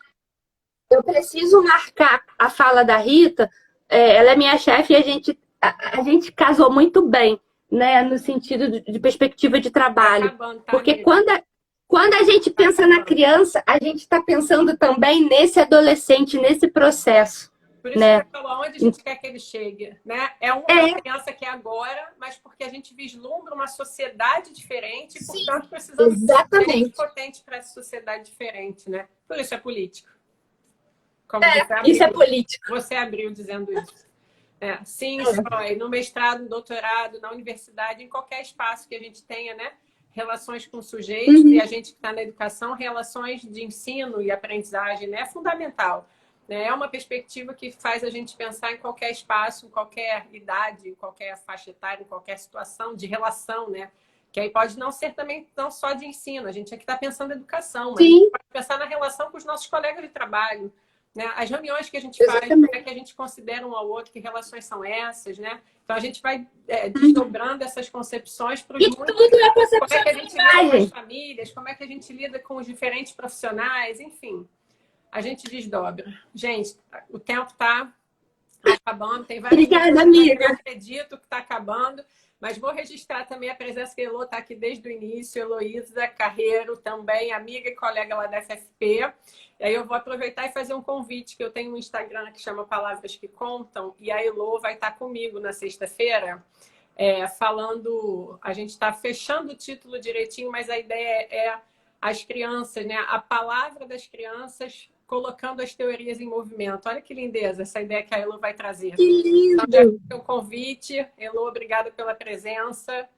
Eu preciso marcar a fala da Rita. Ela é minha chefe e a gente casou muito bem, né, no sentido de perspectiva de trabalho. Acabando, tá, porque amiga? quando a gente pensa na criança, a gente está pensando também nesse adolescente, nesse processo. Por isso né? que você falou, onde a gente quer que ele chegue, né? É uma criança que é agora, mas porque a gente vislumbra uma sociedade diferente e, portanto, precisamos ser gente potente para essa sociedade diferente, né? Por isso é político. Como isso é político. Você abriu dizendo isso. Sim, Joy, no mestrado, no doutorado, na universidade, em qualquer espaço que a gente tenha, né? Relações com sujeitos, e a gente que está na educação, relações de ensino e aprendizagem, né? É fundamental. Né? É uma perspectiva que faz a gente pensar em qualquer espaço, em qualquer idade, em qualquer faixa etária, em qualquer situação de relação, né? Que aí pode não ser também não só de ensino, a gente aqui está pensando em educação, mas a gente pode pensar na relação com os nossos colegas de trabalho, né? As reuniões que a gente faz, como é que a gente considera um ao outro, que relações são essas, né? Então a gente vai desdobrando essas concepções para os muitos. Tudo é concepção como é que a gente lida com as famílias, como é que a gente lida com os diferentes profissionais, enfim. A gente desdobra. Gente, o tempo está acabando. Tem várias Obrigada, amiga. Que eu acredito que está acabando. Mas vou registrar também a presença que a Elô está aqui desde o início. Heloísa Carreiro, também amiga e colega lá da FFP. E aí eu vou aproveitar e fazer um convite, que eu tenho um Instagram que chama Palavras que Contam. E a Elô vai estar comigo na sexta-feira, falando... A gente está fechando o título direitinho, mas a ideia é as crianças, né? A palavra das crianças colocando as teorias em movimento. Olha que lindeza essa ideia que a Elô vai trazer. Que lindo! Então, já fica o convite. Elô, obrigada pela presença.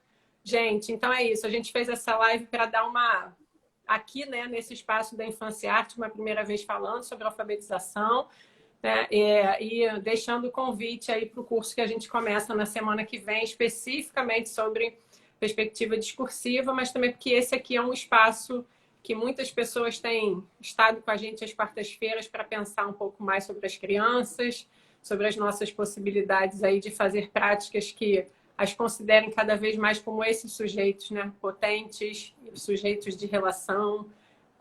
Gente, então é isso. A gente fez essa live para dar uma... Aqui, né, nesse espaço da Infância e Arte, uma primeira vez falando sobre alfabetização, né? E deixando o convite aí para o curso que a gente começa na semana que vem, especificamente sobre perspectiva discursiva, mas também porque esse aqui é um espaço que muitas pessoas têm estado com a gente às quartas-feiras para pensar um pouco mais sobre as crianças, sobre as nossas possibilidades aí de fazer práticas que as considerem cada vez mais como esses sujeitos, né? Potentes, sujeitos de relação,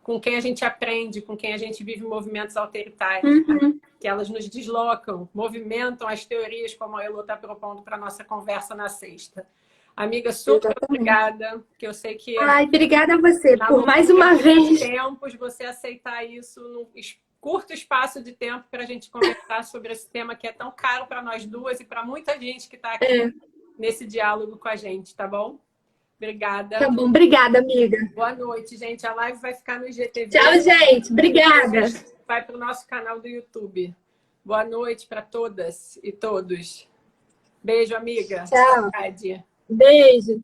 com quem a gente aprende, com quem a gente vive movimentos autoritários, né? Que elas nos deslocam, movimentam as teorias, como a Elô está propondo para a nossa conversa na sexta. Amiga, super obrigada, que eu sei que... Ai, obrigada a você por mais uma vez. Tempos, você aceitar isso num curto espaço de tempo para a gente conversar sobre esse tema que é tão caro para nós duas e para muita gente que está aqui nesse diálogo com a gente, tá bom? Obrigada. Tá bom, obrigada, amiga. Boa noite, gente. A live vai ficar no IGTV. Tchau, gente. Obrigada. Vai para o nosso canal do YouTube. Boa noite para todas e todos. Beijo, amiga. Tchau. Saudade. Beijo.